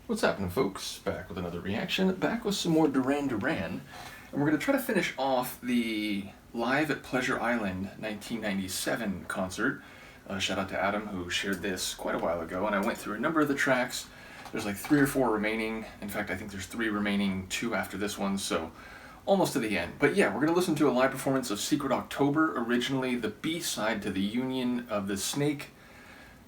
What's happening, folks? Back with another reaction, back with some more Duran Duran, and we're going to try to finish off the Live at Pleasure Island 1997 concert. Shout out to Adam, who shared this quite a while ago, and I went through a number of the tracks. There's like 3 or 4 remaining. In fact, I think there's 3 remaining, 2 after this one, so almost to the end. But yeah, we're going to listen to a live performance of Secret October, originally the B-side to the Union of the Snake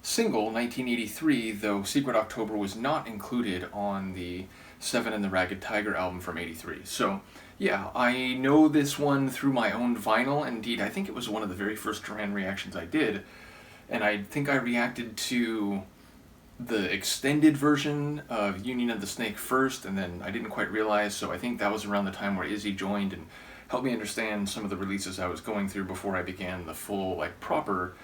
single, 1983, though Secret October was not included on the Seven and the Ragged Tiger album from '83. So yeah, I know this one through my own vinyl. Indeed, I think it was one of the very first Duran reactions I did, and I think I reacted to the extended version of Union of the Snake first, and then I didn't quite realize, so I think that was around the time where Izzy joined and helped me understand some of the releases I was going through before I began the full, proper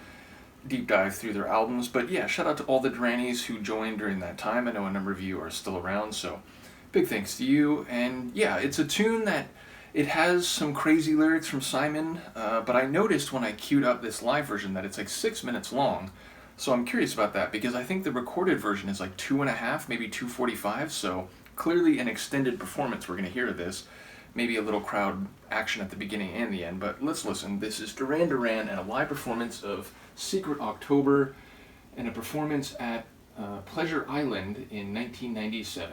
deep dive through their albums. But yeah, shout out to all the Durannies who joined during that time. I know a number of you are still around, so big thanks to you. And yeah, it's a tune that it has some crazy lyrics from Simon, but I noticed when I queued up this live version that it's like 6 minutes long. So I'm curious about that because I think the recorded version is like 2.5, maybe 2:45. So clearly an extended performance we're going to hear of this. Maybe a little crowd action at the beginning and the end, but let's listen. This is Duran Duran and a live performance of Secret October and a performance at Pleasure Island in 1997.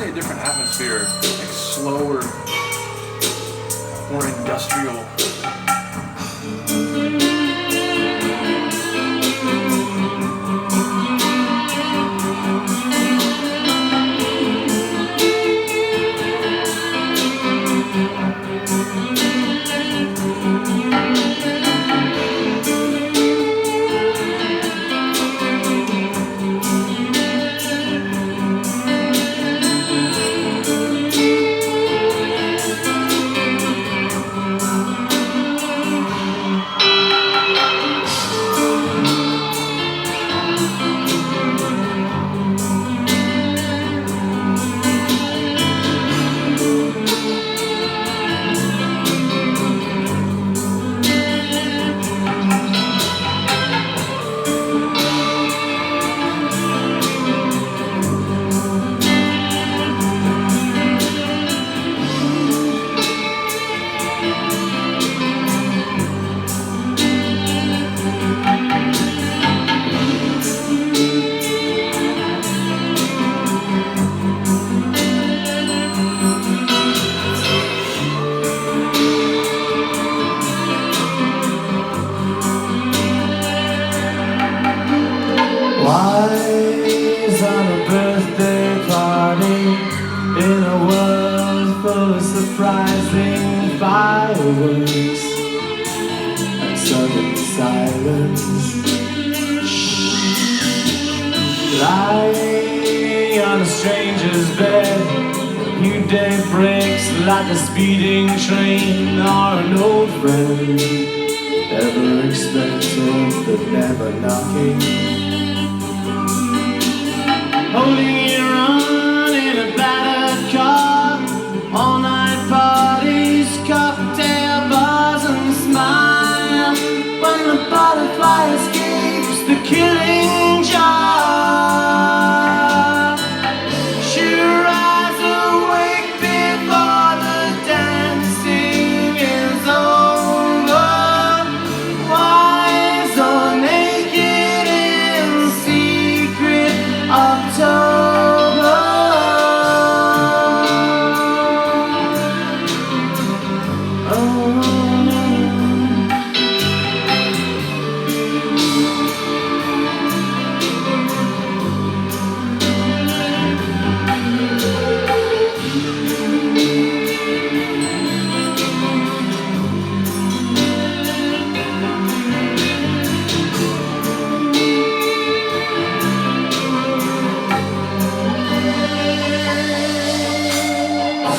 A different atmosphere, like slower, more industrial. Wise on a birthday party in a world full of surprising fireworks and sudden silence. Lying on a stranger's bed, new day breaks like a speeding train or an old friend, ever expected but never knocking. Holding your own in a battered car, all-night parties, cocktail bars and smile. When the butterfly escapes the killing jar, she rides awake before the dancing is over. Wise or naked in secret October.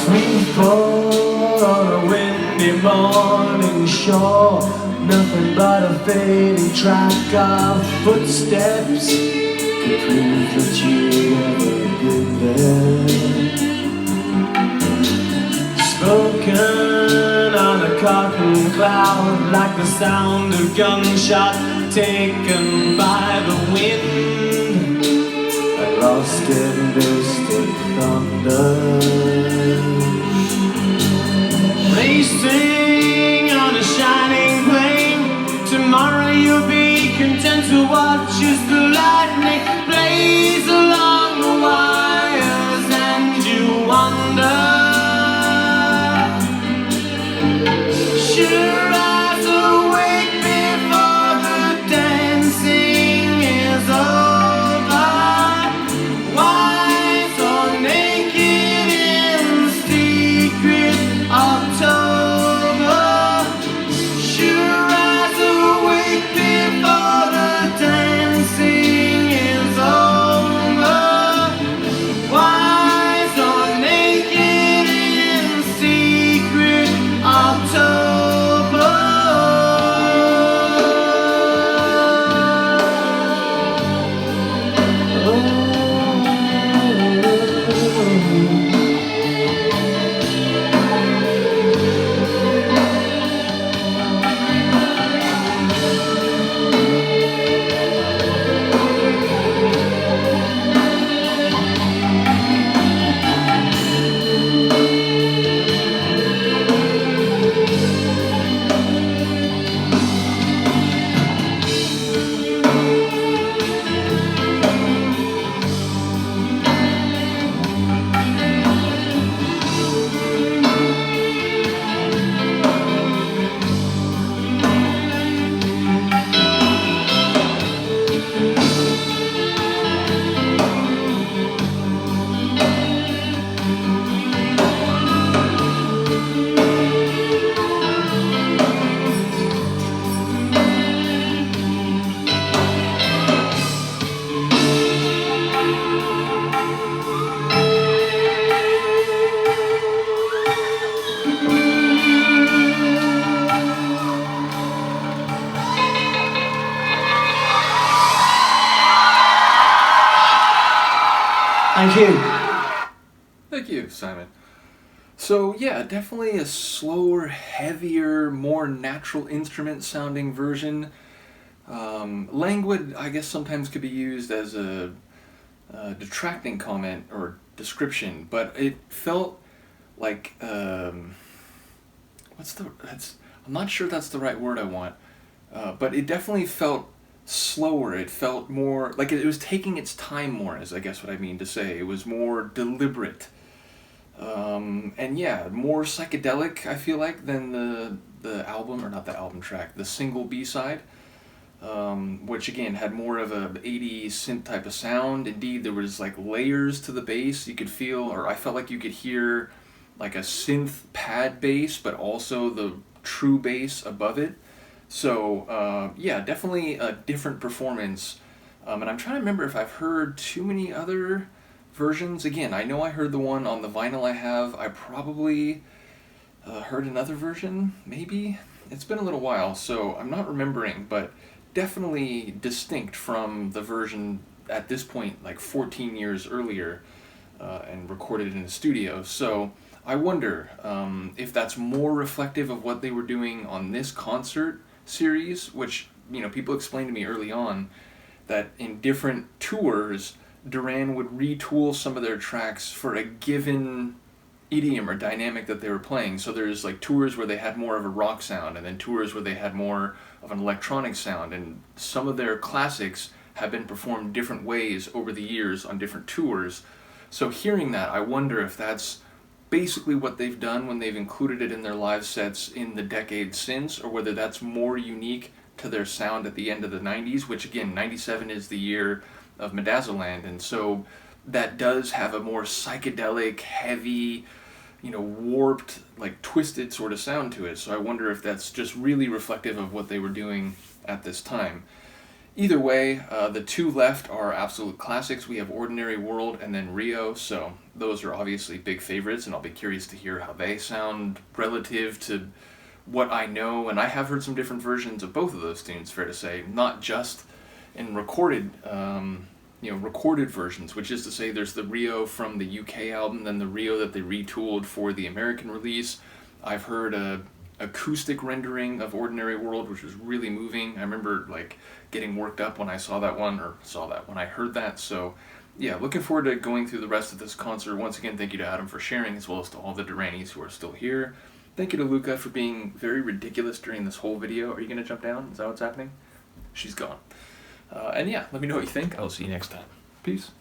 Free fall on a shore, nothing but a fading track of footsteps could prove that you ever been there. Spoken on a cotton cloud, like the sound of gunshot taken by the wind, and lost in distant thunder. Racing on a shining plane, tomorrow you'll be content to watch as the lightning plays along the wires, and you wonder, should your eyes awake before the dancing is over? Why so naked in secret October? Should your eyes awake before the dancing is over? Why so naked in secret October? Thank you. Thank you, Simon. So yeah, definitely a slower, heavier, more natural instrument sounding version. Languid, I guess, sometimes could be used as a detracting comment or description, but it felt like I'm not sure that's the right word I want, but it definitely felt slower. It felt more like it was taking its time more, is I guess what I mean to say. It was more deliberate. And yeah, more psychedelic, I feel like, than the album, or not the album track, the single B-side, which again had more of a 80s synth type of sound. Indeed, there was like layers to the bass. You could feel, or I felt like you could hear like a synth pad bass, but also the true bass above it. So yeah, definitely a different performance. And I'm trying to remember if I've heard too many other versions. Again, I know I heard the one on the vinyl I have. I probably heard another version, maybe? It's been a little while, so I'm not remembering, but definitely distinct from the version at this point, like 14 years earlier, and recorded in a studio. So I wonder if that's more reflective of what they were doing on this concert series, which, you know, people explained to me early on that in different tours, Duran would retool some of their tracks for a given idiom or dynamic that they were playing. So there's like tours where they had more of a rock sound, and then tours where they had more of an electronic sound, and some of their classics have been performed different ways over the years on different tours. So hearing that, I wonder if that's basically what they've done when they've included it in their live sets in the decades since, or whether that's more unique to their sound at the end of the 90s, which again, 97 is the year of Medazzoland, and so that does have a more psychedelic, heavy, you know, warped, like twisted sort of sound to it. So I wonder if that's just really reflective of what they were doing at this time. Either way, the two left are absolute classics. We have Ordinary World and then Rio, so those are obviously big favorites, and I'll be curious to hear how they sound relative to what I know, and I have heard some different versions of both of those tunes, fair to say, not just in recorded, recorded versions, which is to say there's the Rio from the UK album, then the Rio that they retooled for the American release. I've heard a acoustic rendering of Ordinary World, which was really moving. I remember like getting worked up when I when I heard that. So yeah, looking forward to going through the rest of this concert. Once again, thank you to Adam for sharing, as well as to all the Duranis who are still here. Thank you to Luca for being very ridiculous during this whole video. Are you going to jump down? Is that what's happening? She's gone. And yeah, let me know what you think. I'll see you next time. Peace.